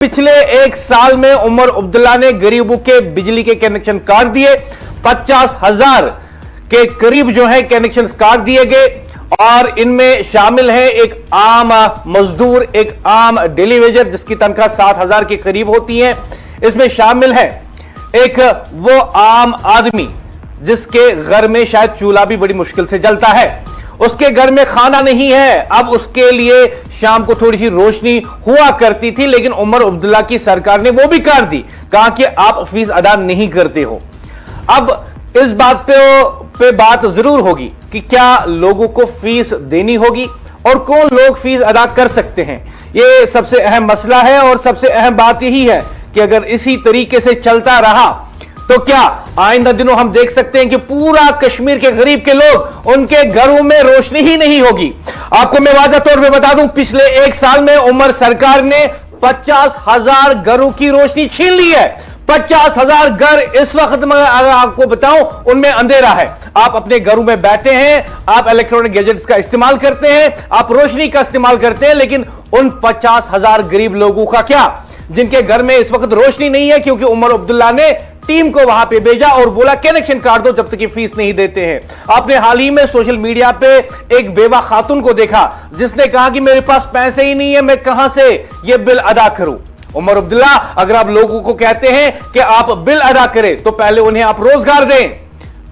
पिछले एक साल में उमर अब्दुल्ला ने गरीबों के बिजली के कनेक्शन काट दिए। 50,000 के करीब जो है कनेक्शन काट दिए गए और इनमें शामिल है एक आम मजदूर, एक आम डेली वेजर जिसकी तनख्वाह 7,000 के करीब होती है। इसमें शामिल है एक वो आम आदमी जिसके घर में शायद चूल्हा भी बड़ी मुश्किल से जलता है, उसके घर में खाना नहीं है। अब उसके लिए शाम को थोड़ी सी रोशनी हुआ करती थी, लेकिन उमर अब्दुल्ला की सरकार ने वो भी काट दी, कहा कि आप फीस अदा नहीं करते हो। अब इस बात पे बात जरूर होगी कि क्या लोगों को फीस देनी होगी और कौन लोग फीस अदा कर सकते हैं। यह सबसे अहम मसला है और सबसे अहम बात यही है कि अगर इसी तरीके से चलता रहा तो क्या आइंदा दिनों हम देख सकते हैं कि पूरा कश्मीर के गरीब के लोग, उनके घरों में रोशनी ही नहीं होगी। आपको मैं वाज़ह तौर पे बता दूं, पिछले एक साल में उमर सरकार ने 50,000 घरों की रोशनी छीन ली है। 50,000 घर इस वक्त मैं अगर आपको बताऊं उनमें अंधेरा है। आप अपने घरों में बैठे हैं, आप इलेक्ट्रॉनिक गैजेट्स का इस्तेमाल करते हैं, आप रोशनी का इस्तेमाल करते हैं, लेकिन उन 50,000 गरीब लोगों का क्या, जिनके घर में इस वक्त रोशनी नहीं है, क्योंकि उमर अब्दुल्ला ने टीम को वहां पे भेजा और बोला कैनेक्शन काट दो जब तक ये फीस नहीं देते हैं। आपने हाल ही में सोशल मीडिया पे एक बेवा खातून को देखा जिसने कहा कि मेरे पास पैसे ही नहीं है, मैं कहां से ये बिल अदा करूं। उमर अब्दुल्ला, अगर आप लोगों को कहते हैं कि आप बिल अदा करें तो पहले उन्हें आप रोजगार दें,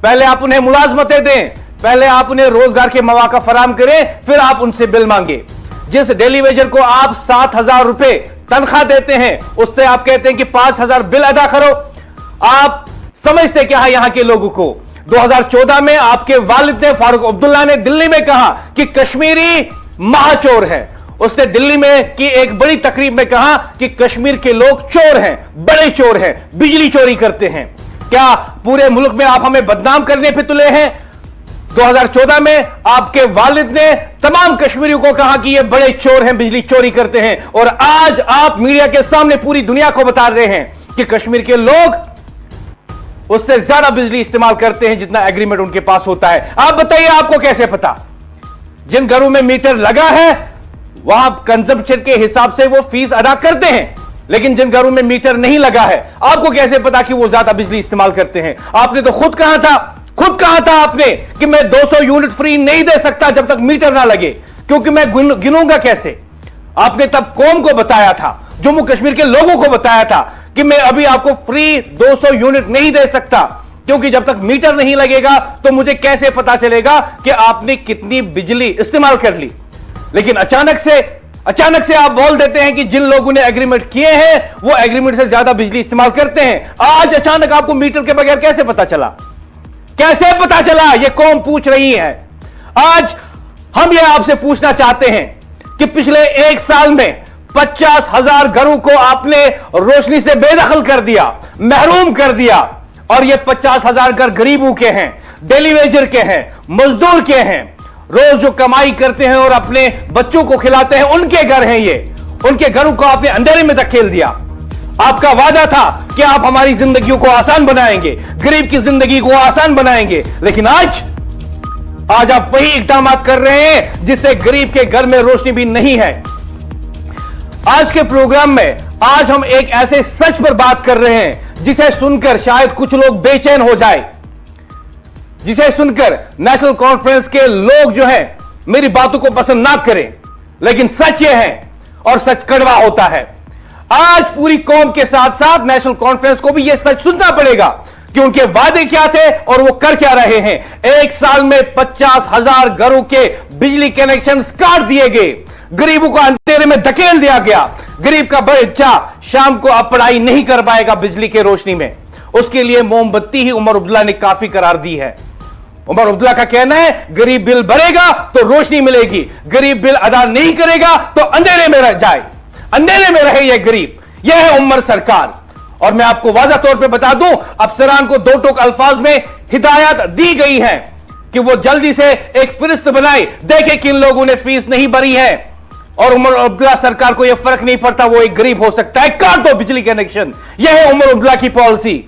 पहले आप उन्हें मुलाजमतें दें, पहले आप उन्हें रोजगार के मौका फराम करें, फिर आप उनसे बिल मांगे। जिस डेली वेजर को आप 7,000 रुपए तनख्वाह देते हैं उससे आप कहते हैं कि 5,000 बिल अदा करो। आप समझते क्या है यहां के लोगों को। 2014 में आपके वालिद ने, फारूक अब्दुल्ला ने दिल्ली में कहा कि कश्मीरी महाचोर है। उसने दिल्ली में की एक बड़ी तकरीब में कहा कि कश्मीर के लोग चोर हैं, बड़े चोर हैं, बिजली चोरी करते हैं। क्या पूरे मुल्क में आप हमें बदनाम करने पे तुले हैं? 2014 में आपके वालिद ने तमाम कश्मीरियों को कहा कि ये बड़े चोर हैं, बिजली चोरी करते हैं, और आज आप मीडिया के सामने पूरी दुनिया को बता रहे हैं कि कश्मीर के लोग उससे ज्यादा बिजली इस्तेमाल करते हैं जितना एग्रीमेंट उनके पास होता है। आप बताइए, आपको कैसे पता? जिन घरों में मीटर लगा है वहां कंजम्पशन के हिसाब से वो फीस अदा करते हैं, लेकिन जिन घरों में मीटर नहीं लगा है आपको कैसे पता कि वो ज्यादा बिजली इस्तेमाल करते हैं? आपने तो खुद कहा था आपने कि मैं 200 यूनिट फ्री नहीं दे सकता जब तक मीटर ना लगे, क्योंकि मैं गिनूंगा कैसे। आपने तब कौम को बताया था, जम्मू कश्मीर के लोगों को बताया था कि मैं अभी आपको फ्री 200 यूनिट नहीं दे सकता, क्योंकि जब तक मीटर नहीं लगेगा तो मुझे कैसे पता चलेगा कि आपने कितनी बिजली इस्तेमाल कर ली। लेकिन अचानक से आप बोल देते हैं कि जिन लोगों ने एग्रीमेंट किए हैं वो एग्रीमेंट से ज्यादा बिजली इस्तेमाल करते हैं। आज अचानक आपको मीटर के बगैर कैसे पता चला? कैसे पता चला? ये कौम पूछ रही है। आज हम ये आपसे पूछना चाहते हैं कि पिछले एक साल में 50,000 घरों को आपने रोशनी से बेदखल कर दिया, महरूम कर दिया, और ये 50,000 घर गरीबों के हैं, डेली वेजर के हैं, मजदूर के हैं, रोज जो कमाई करते हैं और अपने बच्चों को खिलाते हैं, उनके घर हैं ये। उनके घरों को आपने अंधेरे में धकेल दिया। आपका वादा था कि आप हमारी जिंदगियों को आसान बनाएंगे, गरीब की जिंदगी को आसान बनाएंगे, लेकिन आज आप वही इकदाम कर रहे हैं जिससे गरीब के घर में रोशनी भी नहीं है। आज के प्रोग्राम में आज हम एक ऐसे सच पर बात कर रहे हैं जिसे सुनकर शायद कुछ लोग बेचैन हो जाए, जिसे सुनकर नेशनल कॉन्फ्रेंस के लोग जो हैं मेरी बातों को पसंद ना करें, लेकिन सच यह है और सच कड़वा होता है। आज पूरी कौम के साथ साथ नेशनल कॉन्फ्रेंस को भी यह सच सुनना पड़ेगा कि उनके वादे क्या थे और वो कर क्या रहे हैं। एक साल में 50,000 घरों के बिजली कनेक्शन काट दिए गए, गरीबों को अंधेरे में धकेल दिया गया। गरीब का बच्चा शाम को अब पढ़ाई नहीं कर पाएगा बिजली के रोशनी में, उसके लिए मोमबत्ती ही उमर अब्दुल्ला ने काफी करार दी है। उमर अब्दुल्ला का कहना है गरीब बिल भरेगा तो रोशनी मिलेगी, गरीब बिल अदा नहीं करेगा तो अंधेरे में रह जाए, अंधेरे में रहे ये गरीब। यह है उमर सरकार। और मैं आपको वाज़ह तौर पे बता दूं, अफसरान को दो टोक अल्फाज में हिदायत दी गई है कि वो जल्दी से एक फिरिस्त बनाए, देखे किन लोगों ने फीस नहीं भरी है। और उमर अब्दुल्ला सरकार को यह फर्क नहीं पड़ता, वो एक गरीब हो सकता है, काट दो बिजली कनेक्शन। यह है उमर अब्दुल्ला की पॉलिसी।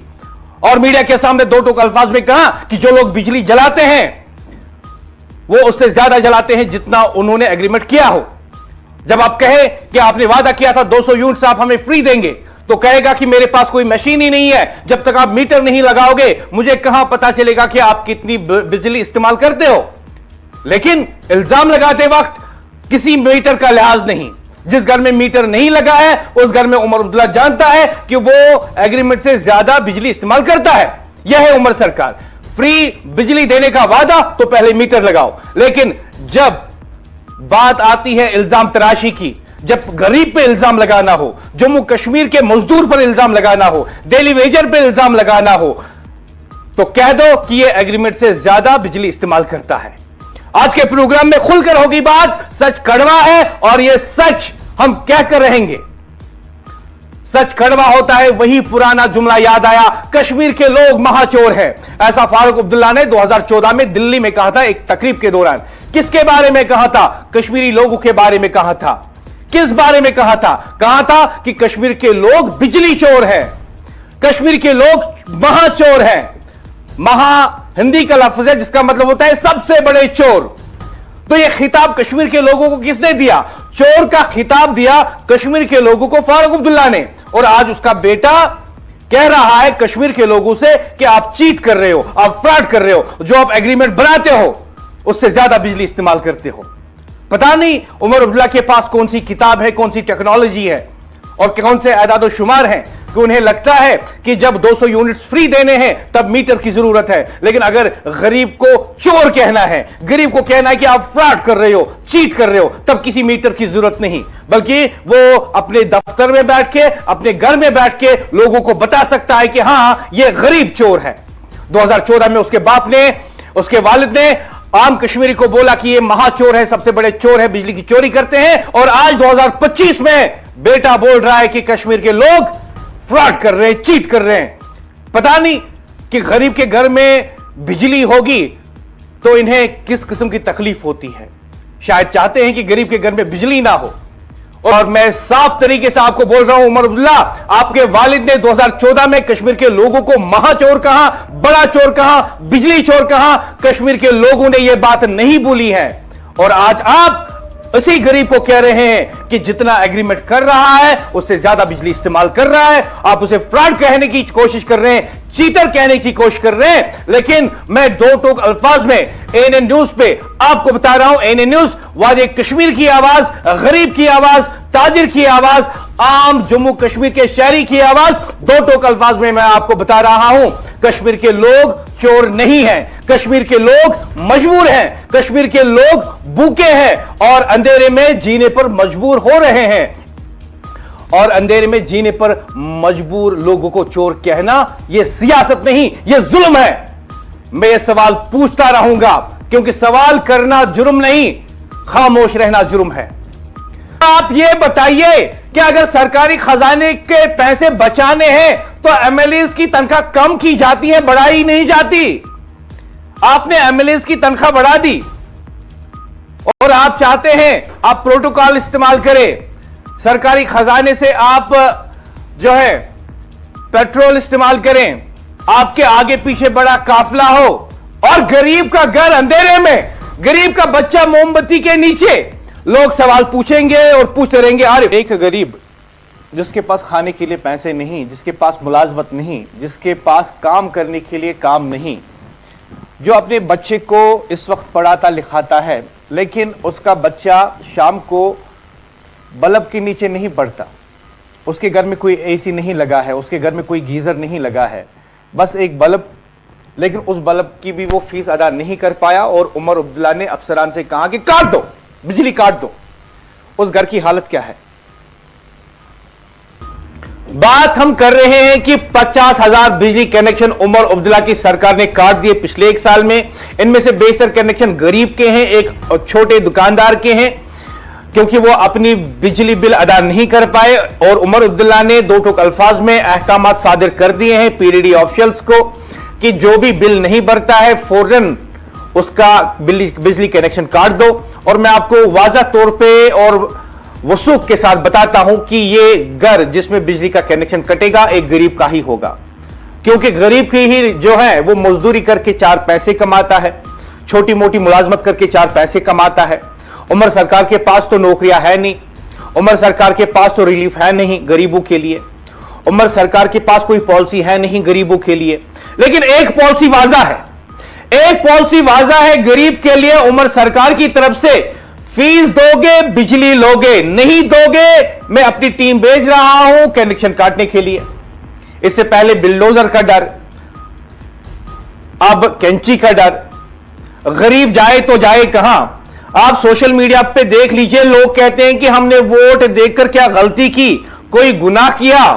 और मीडिया के सामने दो टोक अल्फाज में कहा कि जो लोग बिजली जलाते हैं वो उससे ज्यादा जलाते हैं जितना उन्होंने एग्रीमेंट किया हो। जब आप कहे कि आपने वादा किया था 200 यूनिट्स आप हमें फ्री देंगे, तो कहेगा कि मेरे पास कोई मशीन ही नहीं है, जब तक आप मीटर नहीं लगाओगे मुझे कहां पता चलेगा कि आप कितनी बिजली इस्तेमाल करते हो। लेकिन इल्जाम लगाते वक्त किसी मीटर का लिहाज नहीं। जिस घर में मीटर नहीं लगा है उस घर में उमर अब्दुल्ला जानता है कि वो एग्रीमेंट से ज्यादा बिजली इस्तेमाल करता है। यह है उमर सरकार, फ्री बिजली देने का वादा तो पहले मीटर लगाओ। लेकिन जब बात आती है इल्जाम तराशी की, जब गरीब पे इल्जाम लगाना हो, जम्मू कश्मीर के मजदूर पर इल्जाम लगाना हो, डेली वेजर पे इल्जाम लगाना हो, तो कह दो कि यह एग्रीमेंट से ज्यादा बिजली इस्तेमाल करता है। आज के प्रोग्राम में खुलकर होगी बात, सच कड़वा है और यह सच हम कहकर रहेंगे। सच कड़वा होता है, वही पुराना जुमला याद आया, कश्मीर के लोग महाचोर हैं। ऐसा फारूक अब्दुल्ला ने 2014 में दिल्ली में कहा था एक तकरीब के दौरान। किसके बारे में कहा था? कश्मीरी लोगों के बारे में कहा था। किस बारे में कहा था? कहा था कि कश्मीर के लोग बिजली चोर हैं, कश्मीर के लोग महाचोर हैं। महा हिंदी का लफ्ज है जिसका मतलब होता है सबसे बड़े चोर। तो यह खिताब कश्मीर के लोगों को किसने दिया? चोर का खिताब दिया कश्मीर के लोगों को फारूक अब्दुल्ला ने। और आज उसका बेटा कह रहा है कश्मीर के लोगों से कि आप चीट कर रहे हो, आप फ्रॉड कर रहे हो, जो आप एग्रीमेंट बनाते हो उससे ज्यादा बिजली इस्तेमाल करते हो। पता नहीं उमर अब्दुल्ला के पास कौन सी किताब है, कौन सी टेक्नोलॉजी है और कौन से आदाद और शुमार हैं कि उन्हें लगता है कि जब 200 यूनिट्स फ्री देने हैं तब मीटर की जरूरत है। लेकिन अगर गरीब को चोर कहना है, गरीब को कहना है कि आप फ्रॉड कर रहे हो, चीट कर रहे हो, तब किसी मीटर की जरूरत नहीं, बल्कि वो अपने दफ्तर में बैठ के, अपने घर में बैठ के लोगों को बता सकता है कि हां ये गरीब चोर है। 2014 में उसके बाप ने, उसके वालिद ने आम कश्मीरी को बोला कि ये महाचोर है, सबसे बड़े चोर है, बिजली की चोरी करते हैं। और आज 2025 में बेटा बोल रहा है कि कश्मीर के लोग फ्रॉड कर रहे हैं, चीट कर रहे हैं। पता नहीं कि गरीब के घर में बिजली होगी तो इन्हें किस किस्म की तकलीफ होती है। शायद चाहते हैं कि गरीब के घर में बिजली ना हो। और मैं साफ तरीके से आपको बोल रहा हूं उमर अब्दुल्ला, आपके वालिद ने 2014 में कश्मीर के लोगों को महाचोर कहा, बड़ा चोर कहा, बिजली चोर कहा। कश्मीर के लोगों ने यह बात नहीं भूली है। और आज आप उसी गरीब को कह रहे हैं कि जितना एग्रीमेंट कर रहा है उससे ज्यादा बिजली इस्तेमाल कर रहा है। आप उसे फ्रॉड कहने की कोशिश कर रहे हैं, चीटर कहने की कोशिश कर रहे हैं। लेकिन मैं दो टोक अल्फाज में एएनएन न्यूज पे आपको बता रहा हूं, एएनएन न्यूज वादी कश्मीर की आवाज, गरीब की आवाज, ताजिर की आवाज, आम जम्मू कश्मीर के शहरी की आवाज। दो टोक अल्फाज में मैं आपको बता रहा हूं, कश्मीर के लोग चोर नहीं हैं, कश्मीर के लोग मजबूर हैं, कश्मीर के लोग भूखे हैं और अंधेरे में जीने पर मजबूर हो रहे हैं। और अंधेरे में जीने पर मजबूर लोगों को चोर कहना यह सियासत नहीं, यह जुल्म है। मैं यह सवाल पूछता रहूंगा क्योंकि सवाल करना जुर्म नहीं, खामोश रहना जुर्म है। आप ये बताइए कि अगर सरकारी खजाने के पैसे बचाने हैं तो एमएलए की तनख्वाह कम की जाती है, बढ़ाई नहीं जाती। आपने एमएलए की तनख्वाह बढ़ा दी और आप चाहते हैं आप प्रोटोकॉल इस्तेमाल करें, सरकारी खजाने से आप जो है पेट्रोल इस्तेमाल करें, आपके आगे पीछे बड़ा काफिला हो और गरीब का घर अंधेरे में, गरीब का बच्चा मोमबत्ती के नीचे। लोग सवाल पूछेंगे और पूछते रहेंगे। अरे एक गरीब जिसके पास खाने के लिए पैसे नहीं, जिसके पास मुलाजमत नहीं, जिसके पास काम करने के लिए काम नहीं, जो अपने बच्चे को इस वक्त पढ़ाता लिखाता है लेकिन उसका बच्चा शाम को बल्ब के नीचे नहीं पड़ता, उसके घर में कोई एसी नहीं लगा है, उसके घर में कोई गीजर नहीं लगा है, बस एक बल्ब, लेकिन उस बल्ब की भी वो फीस अदा नहीं कर पाया और उमर अब्दुल्ला ने अफसरान से कहा कि काट दो, बिजली काट दो। उस घर की हालत क्या है? बात हम कर रहे हैं कि 50,000 बिजली कनेक्शन उमर अब्दुल्ला की सरकार ने काट दिए पिछले एक साल में। इनमें से बेशतर कनेक्शन गरीब के हैं, एक छोटे दुकानदार के हैं, क्योंकि वो अपनी बिजली बिल अदा नहीं कर पाए। और उमर अब्दुल्ला ने दो टोक अल्फाज में अहकाम सादिर कर दिए हैं पीडीडी ऑफिशियल्स को कि जो भी बिल नहीं भरता है फौरन उसका बिजली कनेक्शन काट दो। और मैं आपको वाज़ा तौर पे और वसूख के साथ बताता हूं कि ये घर जिसमें बिजली का कनेक्शन कटेगा एक गरीब का ही होगा, क्योंकि गरीब की ही जो है वो मजदूरी करके 4 पैसे कमाता है, छोटी मोटी मुलाजमत करके 4 पैसे कमाता है। उमर सरकार के पास तो नौकरियां है नहीं, उमर सरकार के पास तो रिलीफ है नहीं गरीबों के लिए, उमर सरकार के पास कोई पॉलिसी है नहीं गरीबों के लिए। लेकिन एक पॉलिसी वाजा है, एक पॉलिसी वाजा है गरीब के लिए उमर सरकार की तरफ से, फीस दोगे बिजली लोगे, नहीं दोगे मैं अपनी टीम भेज रहा हूं कनेक्शन काटने के लिए। इससे पहले बिल्डोजर का डर, अब कैंची का डर। गरीब जाए तो जाए कहां? आप सोशल मीडिया पे देख लीजिए, लोग कहते हैं कि हमने वोट देकर क्या गलती की, कोई गुनाह किया।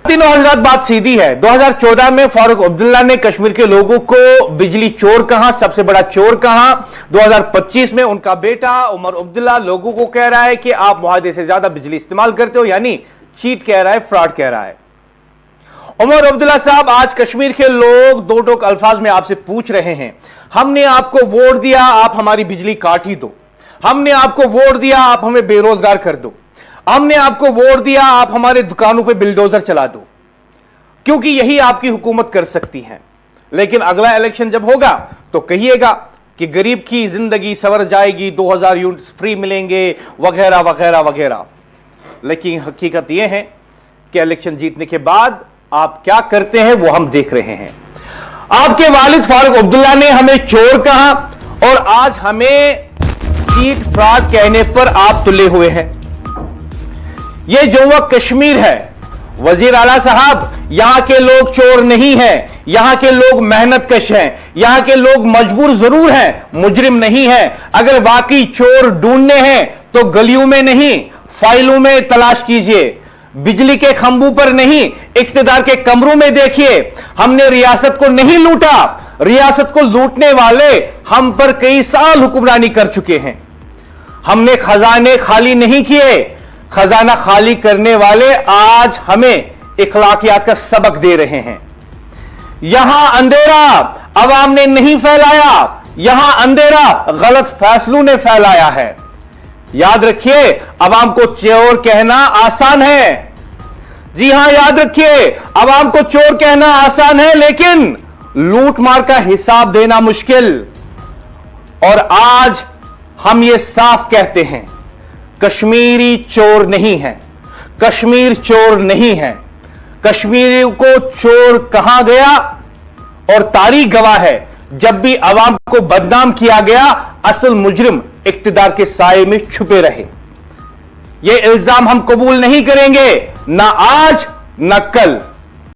तीनों हजरात बात सीधी है। 2014 में फारूक अब्दुल्ला ने कश्मीर के लोगों को बिजली चोर कहा, सबसे बड़ा चोर कहा। 2025 में उनका बेटा उमर अब्दुल्ला लोगों को कह रहा है कि आप मुआहदे से ज्यादा बिजली इस्तेमाल करते हो, यानी चीट कह रहा है, फ्रॉड कह रहा है। उमर अब्दुल्ला साहब, आज कश्मीर के लोग दो टोक अल्फाज में आपसे पूछ रहे हैं, हमने आपको वोट दिया, आप हमारी बिजली काट ही दो। हमने आपको वोट दिया, आप हमें बेरोजगार कर दो। हमने आपको वोट दिया, आप हमारे दुकानों पे बिल्डोजर चला दो, क्योंकि यही आपकी हुकूमत कर सकती है। लेकिन अगला इलेक्शन जब होगा तो कहिएगा कि गरीब की जिंदगी संवर जाएगी, 2000 यूनिट्स फ्री मिलेंगे, वगैरह वगैरह वगैरह। लेकिन हकीकत यह है कि इलेक्शन जीतने के बाद आप क्या करते हैं वो हम देख रहे हैं। आपके वालिद फारूक अब्दुल्ला ने हमें चोर कहा और आज हमें चीट फ्रॉड कहने पर आप तुले हुए हैं। यह जम्मू कश्मीर है वजीर आला साहब, यहां के लोग चोर नहीं हैं, यहां के लोग मेहनत कश हैं, यहां के लोग मजबूर जरूर हैं, मुजरिम नहीं हैं। अगर वाकई चोर ढूंढने हैं तो गलियों में नहीं, फाइलों में तलाश कीजिए, बिजली के खंभों पर नहीं, इख्तिदार के कमरों में देखिए। हमने रियासत को नहीं लूटा, रियासत को लूटने वाले हम पर कई साल हुक्मरानी कर चुके हैं। हमने खजाने खाली नहीं किए, खजाना खाली करने वाले आज हमें इखलाकियात का सबक दे रहे हैं। यहां अंधेरा अवाम ने नहीं फैलाया, यहां अंधेरा गलत फैसलों ने फैलाया है। याद रखिए, अवाम को चोर कहना आसान है। जी हां, याद रखिए, अवाम को चोर कहना आसान है, लेकिन लूट मार का हिसाब देना मुश्किल। और आज हम ये साफ कहते हैं, कश्मीरी चोर नहीं है, कश्मीर चोर नहीं है। कश्मीरी को चोर कहा गया और तारीख गवाह है, जब भी अवाम को बदनाम किया गया, असल मुजरिम इक्तिदार के साये में छुपे रहे। यह इल्जाम हम कबूल नहीं करेंगे, ना आज ना कल।